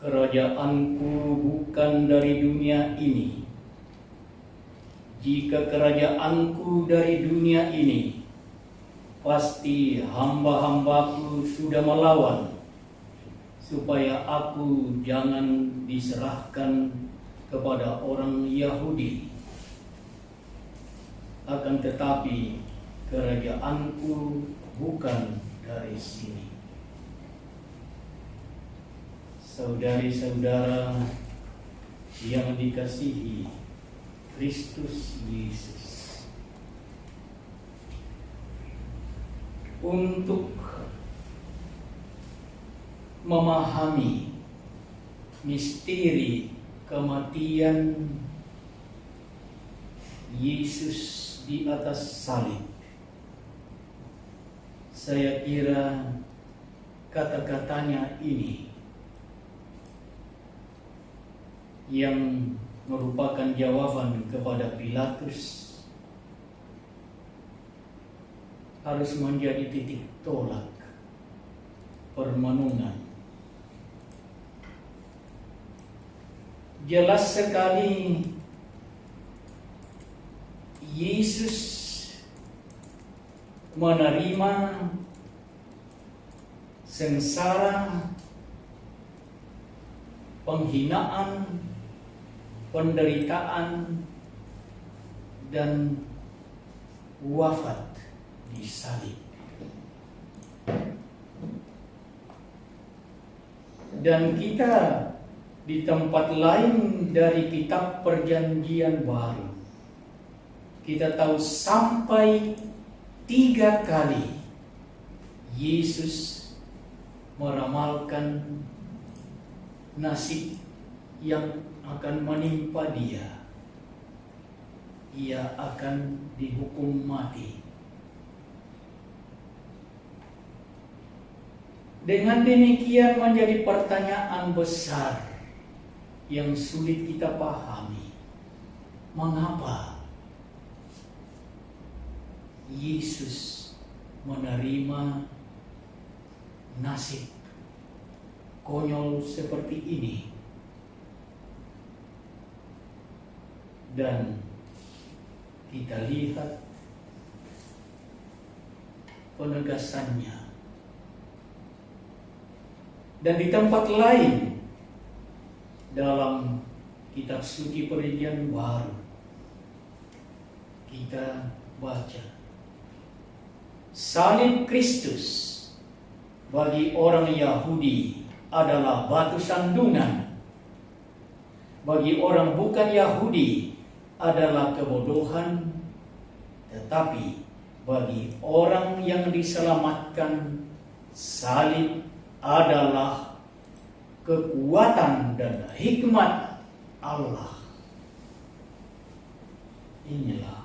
Kerajaanku bukan dari dunia ini. Jika kerajaanku dari dunia ini, pasti hamba-hambaku sudah melawan, supaya aku jangan diserahkan kepada orang Yahudi. Akan tetapi kerajaanku bukan dari sini. Saudari-saudara yang dikasihi Kristus Yesus, untuk memahami misteri kematian Yesus di atas salib, saya kira kata-katanya ini yang merupakan jawaban kepada Pilatus harus menjadi titik tolak permenungan. Jelas sekali Yesus menerima sengsara, penghinaan, penderitaan, dan wafat di salib. Dan kita di tempat lain dari kitab Perjanjian Baru, kita tahu sampai 3 kali Yesus meramalkan nasib yang akan menimpa dia. Ia akan dihukum mati. Dengan demikian menjadi pertanyaan besar yang sulit kita pahami. Mengapa Yesus menerima nasib konyol seperti ini? Dan kita lihat penegasannya. Dan di tempat lain dalam kitab suci Perjanjian Baru kita baca salib Kristus bagi orang Yahudi adalah batu sandungan, bagi orang bukan Yahudi adalah kebodohan, tetapi bagi orang yang diselamatkan salib adalah kekuatan dan hikmat Allah. Inilah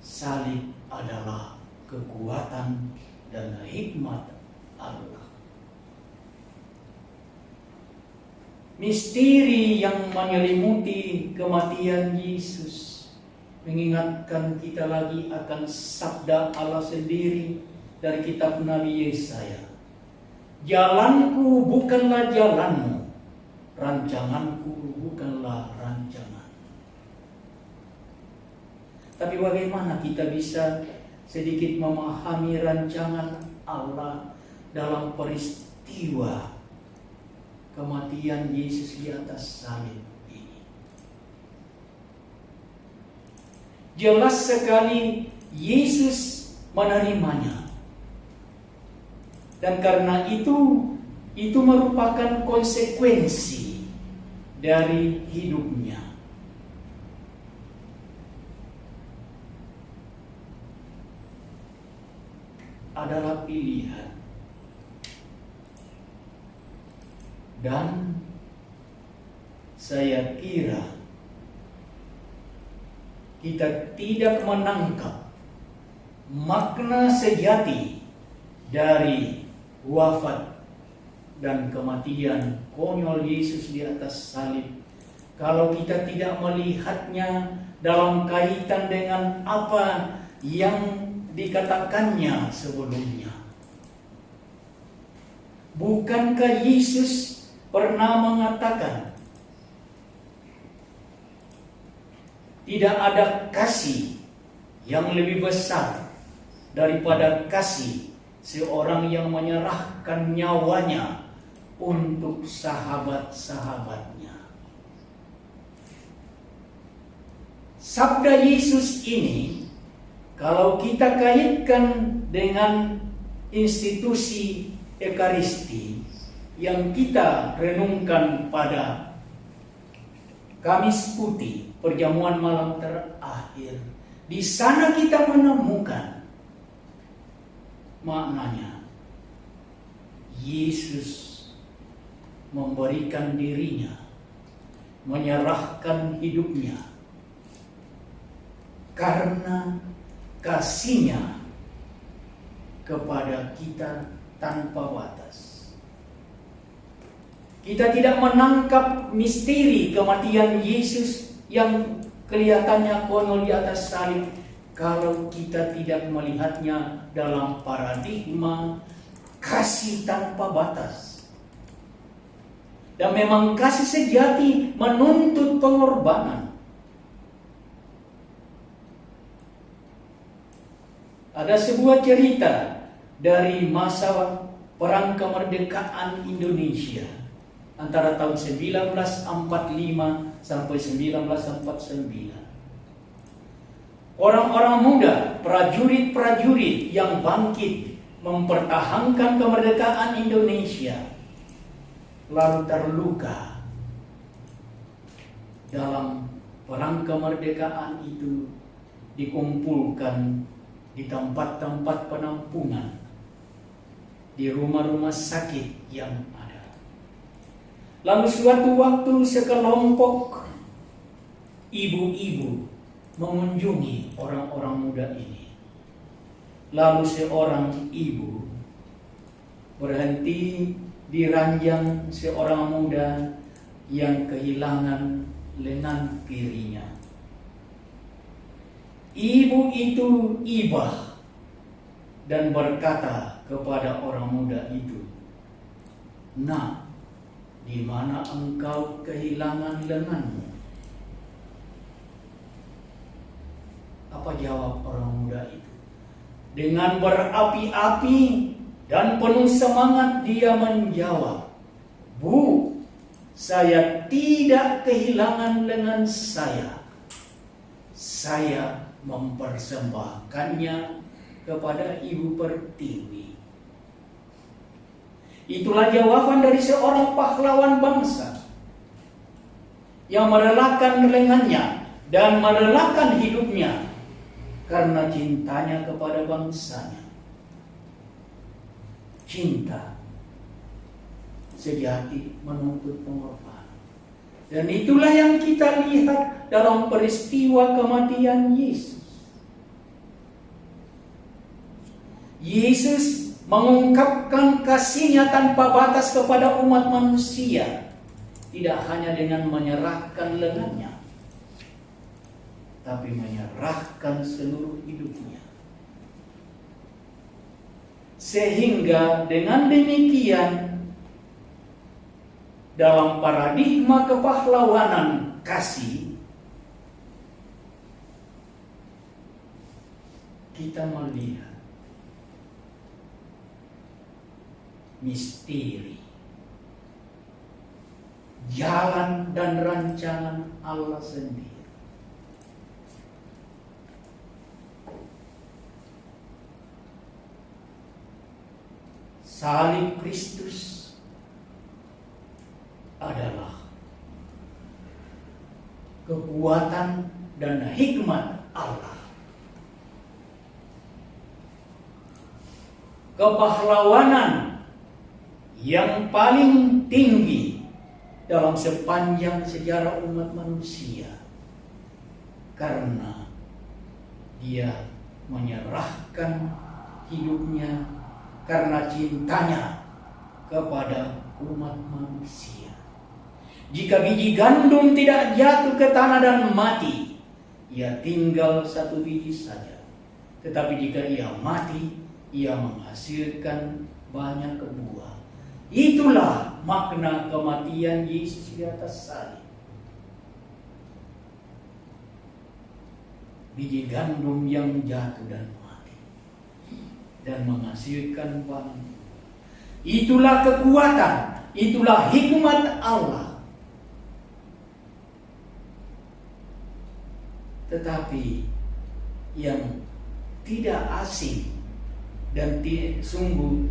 salib adalah kekuatan dan hikmat Allah. Misteri yang menyelimuti kematian Yesus mengingatkan kita lagi akan sabda Allah sendiri dari kitab Nabi Yesaya. Jalanku bukanlah jalanmu, rancanganku bukanlah rancangan. Tapi bagaimana kita bisa sedikit memahami rancangan Allah dalam peristiwa kematian Yesus di atas salib ini? Jelas sekali Yesus menerimanya. Dan karena itu merupakan konsekuensi dari hidupnya. Adalah pilihan. Dan saya kira kita tidak menangkap makna sejati dari wafat dan kematian konyol Yesus di atas salib kalau kita tidak melihatnya dalam kaitan dengan apa yang dikatakannya sebelumnya. Bukankah Yesus pernah mengatakan, tidak ada kasih yang lebih besar daripada kasih seorang yang menyerahkan nyawanya untuk sahabat-sahabatnya. Sabda Yesus ini, kalau kita kaitkan dengan institusi Ekaristi yang kita renungkan pada Kamis Putih, perjamuan malam terakhir, di sana kita menemukan maknanya. Yesus memberikan dirinya, menyerahkan hidupnya karena kasihnya kepada kita tanpa batas. Kita tidak menangkap misteri kematian Yesus yang kelihatannya konyol di atas salib kalau kita tidak melihatnya dalam paradigma kasih tanpa batas. Dan memang kasih sejati menuntut pengorbanan. Ada sebuah cerita dari masa perang kemerdekaan Indonesia antara tahun 1945 sampai 1949. Orang-orang muda, prajurit-prajurit yang bangkit mempertahankan kemerdekaan Indonesia lalu terluka dalam perang kemerdekaan itu, dikumpulkan di tempat-tempat penampungan, di rumah-rumah sakit yang ada. Lalu suatu waktu sekelompok ibu-ibu mengunjungi orang-orang muda ini. Lalu seorang ibu berhenti di ranjang seorang muda yang kehilangan lengan kirinya. Ibu itu ibah dan berkata kepada orang muda itu, "Nak, di mana engkau kehilangan lenganmu?" Apa jawab orang muda itu? Dengan berapi-api dan penuh semangat dia menjawab, "Bu, saya tidak kehilangan lengan saya. Saya mempersembahkannya kepada Ibu Pertiwi." Itulah jawaban dari seorang pahlawan bangsa yang merelakan lengannya dan merelakan hidupnya karena cintanya kepada bangsanya. Cinta sejati menuntut pengorbanan. Dan itulah yang kita lihat dalam peristiwa kematian Yesus. Yesus mengungkapkan kasihnya tanpa batas kepada umat manusia, tidak hanya dengan menyerahkan lengannya, tapi menyerahkan seluruh hidupnya. Sehingga dengan demikian, dalam paradigma kepahlawanan kasih, kita melihat misteri, jalan dan rancangan Allah sendiri. Salib Kristus adalah kekuatan dan hikmat Allah. Kepahlawanan yang paling tinggi dalam sepanjang sejarah umat manusia, karena dia menyerahkan hidupnya karena cintanya kepada umat manusia. Jika biji gandum tidak jatuh ke tanah dan mati, ia tinggal satu biji saja. Tetapi jika ia mati, ia menghasilkan banyak buah. Itulah makna kematian Yesus di atas salib. Biji gandum yang jatuh dan mati dan menghasilkan buah. Itulah kekuatan, itulah hikmat Allah. Tetapi yang tidak asing dan sungguh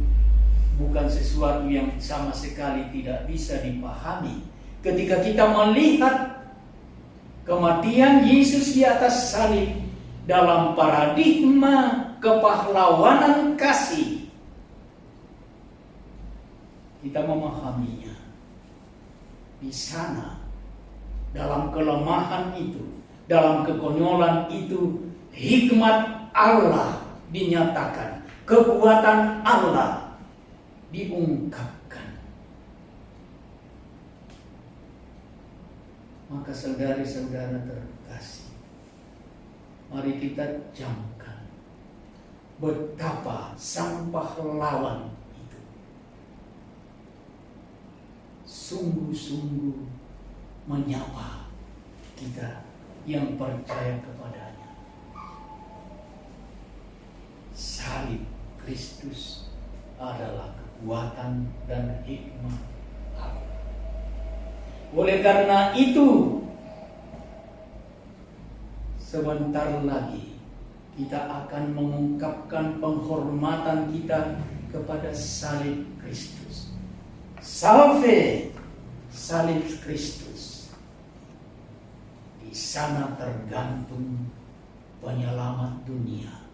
bukan sesuatu yang sama sekali tidak bisa dipahami ketika kita melihat kematian Yesus di atas salib dalam paradigma kepahlawanan kasih. Kita memahaminya. Di sana, dalam kelemahan itu, dalam kekonyolan itu, hikmat Allah dinyatakan, kekuatan Allah diungkapkan. Maka saudara-saudara terkasih, mari kita camkan betapa sang pahlawan itu sungguh-sungguh menyapa kita yang percaya kepadanya. Salib Kristus adalah kekuatan dan hikmat Allah. Oleh karena itu, sebentar lagi kita akan mengungkapkan penghormatan kita kepada salib Kristus. Salve salib Kristus. Di sana tergantung penyelamat dunia,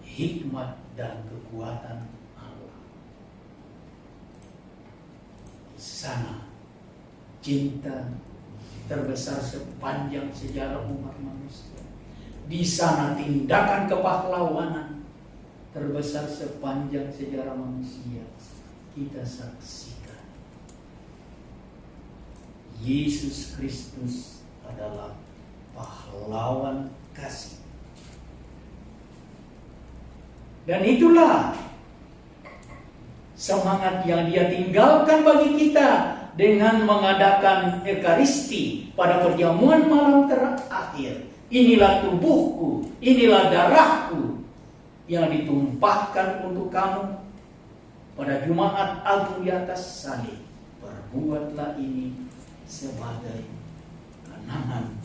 hikmat dan kekuatan Allah. Di sana cinta terbesar sepanjang sejarah umat manusia. Di sana tindakan kepahlawanan terbesar sepanjang sejarah manusia kita saksikan. Yesus Kristus adalah pahlawan kasih. Dan itulah semangat yang Dia tinggalkan bagi kita dengan mengadakan Ekaristi pada perjamuan malam terakhir. Inilah tubuhku, inilah darahku yang ditumpahkan untuk kamu pada Jumat Agung di atas salib. Perbuatlah ini sebagai kenangan